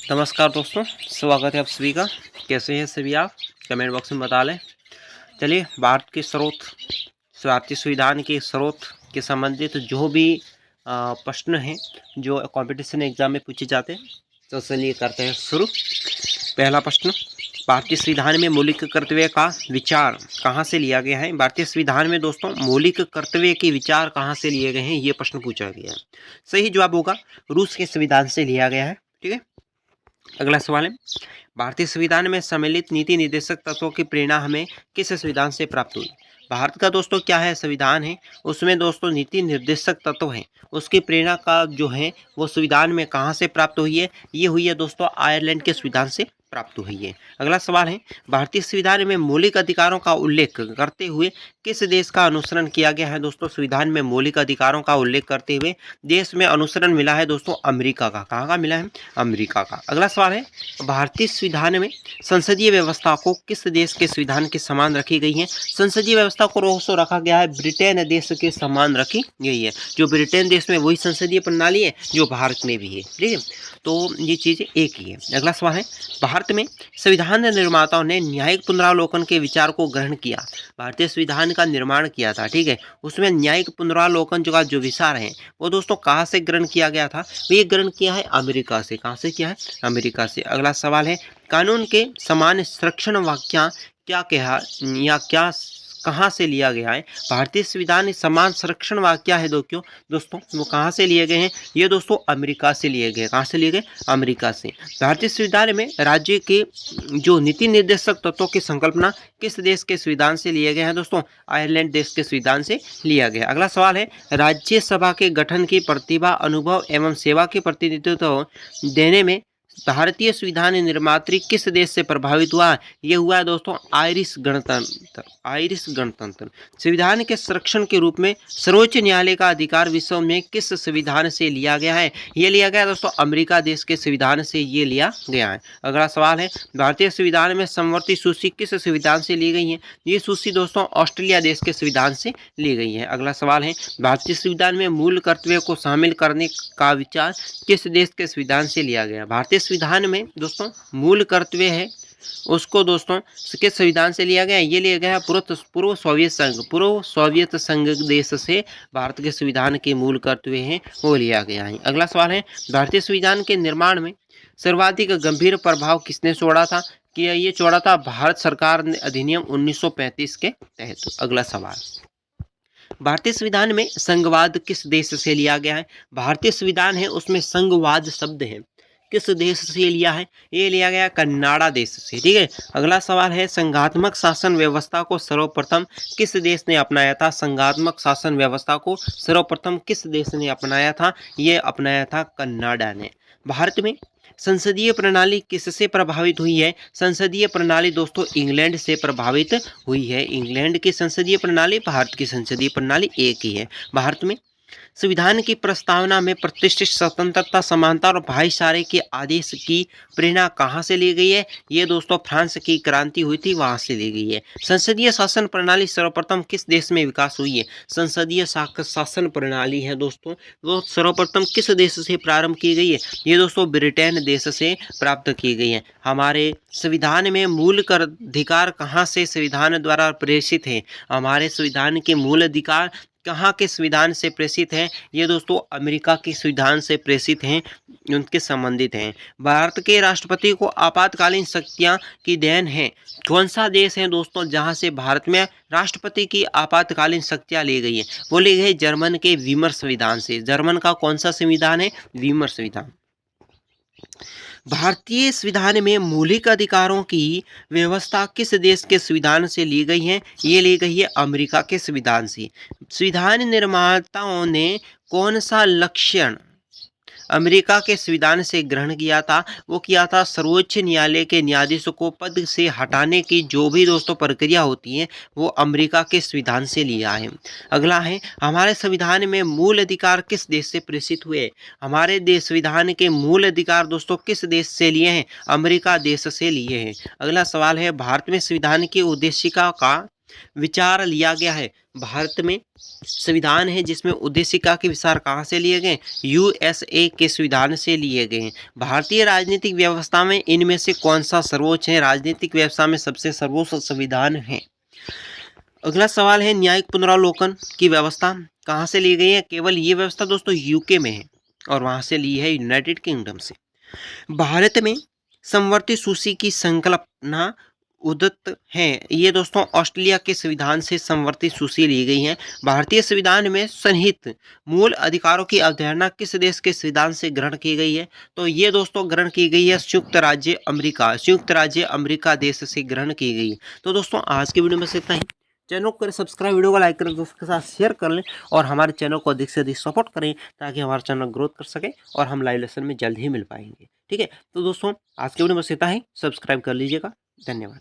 नमस्कार दोस्तों, स्वागत है आप सभी का। कैसे हैं सभी आप? कमेंट बॉक्स में बता लें। चलिए, भारत के स्रोत, भारतीय संविधान के स्रोत के संबंधित जो भी प्रश्न हैं जो कंपटीशन एग्जाम में पूछे जाते हैं, तो चलिए करते हैं शुरू। पहला प्रश्न, भारतीय संविधान में मौलिक कर्तव्य का विचार कहाँ से लिया गया है? भारतीय संविधान में दोस्तों मौलिक कर्तव्य के विचार कहाँ से लिए गए हैं, ये प्रश्न पूछा गया है। सही जवाब होगा रूस के संविधान से लिया गया है। ठीक है, अगला सवाल है, भारतीय संविधान में सम्मिलित नीति निर्देशक तत्वों की प्रेरणा हमें किस संविधान से प्राप्त हुई? भारत का दोस्तों क्या है, संविधान है, उसमें दोस्तों नीति निर्देशक तत्व हैं, उसकी प्रेरणा का जो है वो संविधान में कहाँ से प्राप्त हुई है? ये हुई है दोस्तों आयरलैंड के संविधान से प्राप्त हुई है। अगला सवाल है, भारतीय संविधान में मौलिक अधिकारों का उल्लेख करते हुए किस देश का अनुसरण किया गया है? दोस्तों संविधान में मौलिक अधिकारों का उल्लेख करते हुए देश में अनुसरण मिला है दोस्तों अमेरिका का। कहाँ का मिला है? अमेरिका का। अगला सवाल है, भारतीय संविधान में संसदीय व्यवस्था को किस देश के संविधान के समान रखी गई है? संसदीय व्यवस्था को रोसो रखा गया है ब्रिटेन देश के समान रखी गई है। जो ब्रिटेन देश में वही संसदीय प्रणाली है जो भारत में भी है। ठीक है, तो ये चीज़ एक ही है। अगला सवाल है, भारत में संविधान निर्माताओं ने न्यायिक पुनरावलोकन के विचार को ग्रहण किया। भारतीय संविधान का निर्माण किया था, ठीक है, उसमें न्यायिक पुनरावलोकन जो विचार है वो दोस्तों कहाँ से ग्रहण किया गया था? ये ग्रहण किया है अमेरिका से। कहाँ से किया है? अमेरिका से। अगला सवाल है, कानून के समान संरक्षण वाक्य क्या कहा या क्या कहाँ से लिया गया है? भारतीय संविधान समान संरक्षण वाक्य है दोस्तों वो कहाँ से लिए गए हैं? ये दोस्तों अमेरिका से लिए गए। कहाँ से लिए गए? अमेरिका से। भारतीय संविधान में राज्य के जो नीति निर्देशक तत्वों की संकल्पना किस देश के संविधान से लिए गए हैं? दोस्तों आयरलैंड देश के संविधान से लिया गया। अगला सवाल है, राज्यसभा के गठन की प्रतिभा, अनुभव एवं सेवा के प्रतिनिधित्व देने में भारतीय संविधान निर्मात्री किस देश से प्रभावित हुआ? ये हुआ है दोस्तों आयरिश गणतंत्र। आयरिश गणतंत्र। संविधान के संरक्षण के रूप में सर्वोच्च न्यायालय का अधिकार विश्व में किस संविधान से लिया गया है? ये लिया गया दोस्तों अमेरिका देश के संविधान से ये लिया गया है। अगला सवाल है, भारतीय संविधान में समवर्ती सूची किस संविधान से ली गई है? ये सूची दोस्तों ऑस्ट्रेलिया देश के संविधान से ली गई है। अगला सवाल है, भारतीय संविधान में मूल कर्तव्य को शामिल करने का विचार किस देश के संविधान से लिया गया? भारतीय संविधान में दोस्तों मूल कर्तव्य है उसको दोस्तों किस संविधान से लिया गया? ये लिया गया पूर्व सोवियत संघ देश से भारत के संविधान के मूल कर्तव्य हैं वो लिया गया है। अगला सवाल है, भारतीय संविधान के निर्माण में सर्वाधिक गंभीर प्रभाव किसने छोड़ा था? कि ये छोड़ा था भारत सरकार ने अधिनियम 1935 के तहत। अगला सवाल, भारतीय संविधान में संघवाद किस देश से लिया गया है? भारतीय संविधान है उसमें संघवाद शब्द है, किस देश से लिया है? ये लिया गया कनाडा देश से। ठीक है, अगला सवाल है, संघात्मक शासन व्यवस्था को सर्वप्रथम किस देश ने अपनाया था? संघात्मक शासन व्यवस्था को सर्वप्रथम किस देश ने अपनाया था? ये अपनाया था कनाडा ने। भारत में संसदीय प्रणाली किससे प्रभावित हुई है? संसदीय प्रणाली दोस्तों इंग्लैंड से प्रभावित हुई है। इंग्लैंड की संसदीय प्रणाली, भारत की संसदीय प्रणाली एक ही है। भारत में संविधान की प्रस्तावना में प्रतिष्ठित स्वतंत्रता, समानता और भाईचारे के आदेश की प्रेरणा कहाँ से ली गई है? ये दोस्तों फ्रांस की क्रांति हुई थी वहाँ से ली गई है। संसदीय शासन प्रणाली सर्वप्रथम किस देश में विकास हुई है? संसदीय शासन प्रणाली है दोस्तों वो सर्वप्रथम किस देश से प्रारंभ की गई है? ये दोस्तों ब्रिटेन देश से प्राप्त की गई है। हमारे संविधान में मूल अधिकार कहाँ से संविधान द्वारा प्रेषित है? हमारे संविधान के मूल अधिकार कहाँ के संविधान से प्रेषित हैं? ये दोस्तों अमेरिका के संविधान से प्रेषित हैं, उनके संबंधित हैं। भारत के राष्ट्रपति को आपातकालीन शक्तियाँ की देन है। कौन सा देश है दोस्तों जहाँ से भारत में राष्ट्रपति की आपातकालीन शक्तियाँ ली गई है? वो ली गई जर्मन के वीमर संविधान से। जर्मन का कौन सा संविधान है? वीमर संविधान। भारतीय संविधान में मौलिक अधिकारों की व्यवस्था किस देश के संविधान से ली गई है? ये ली गई है अमेरिका के संविधान से। संविधान निर्माताओं ने कौन सा लक्षण अमेरिका के संविधान से ग्रहण किया था? वो किया था सर्वोच्च न्यायालय के न्यायाधीशों को पद से हटाने की जो भी दोस्तों प्रक्रिया होती है वो अमेरिका के संविधान से लिया है। अगला है, हमारे संविधान में मूल अधिकार किस देश से प्रेषित हुए? हमारे देश संविधान के मूल अधिकार दोस्तों किस देश से लिए हैं? अमेरिका देश से लिए हैं। अगला सवाल है, भारत में संविधान की उद्देशिका का विचार लिया गया है। भारत में संविधान है जिसमें उद्देशिका के विचार कहाँ से लिए गए? यूएसए के संविधान से लिए गए हैं। भारतीय राजनीतिक व्यवस्था में इनमें से कौन सा सर्वोच्च है? राजनीतिक व्यवस्था में सबसे सर्वोच्च संविधान है। अगला सवाल है न्यायिक पुनरावलोकन की व्यवस्था कहाँ से ली गई है? केवल ये व्यवस्था दोस्तों यूके में है और वहाँ से ली है यूनाइटेड किंगडम से। भारत में समवर्ती सूची की संकल्पना उदित है। ये दोस्तों ऑस्ट्रेलिया के संविधान से समवर्ती सूची ली गई है। भारतीय संविधान में सन्निहित मूल अधिकारों की अवधारणा किस देश के संविधान से ग्रहण की गई है? तो ये दोस्तों ग्रहण की गई है संयुक्त राज्य अमेरिका। संयुक्त राज्य अमेरिका देश से ग्रहण की गई है। तो दोस्तों आज के वीडियो में इतना ही। चैनल को करें सब्सक्राइब, वीडियो को लाइक करें, दोस्तों के साथ शेयर कर लें और हमारे चैनल को अधिक से अधिक सपोर्ट करें ताकि हमारा चैनल ग्रोथ कर सके और हम लाइव लेसन में जल्द ही मिल पाएंगे। ठीक है, तो दोस्तों आज के वीडियो में इतना ही। सब्सक्राइब कर लीजिएगा। धन्यवाद।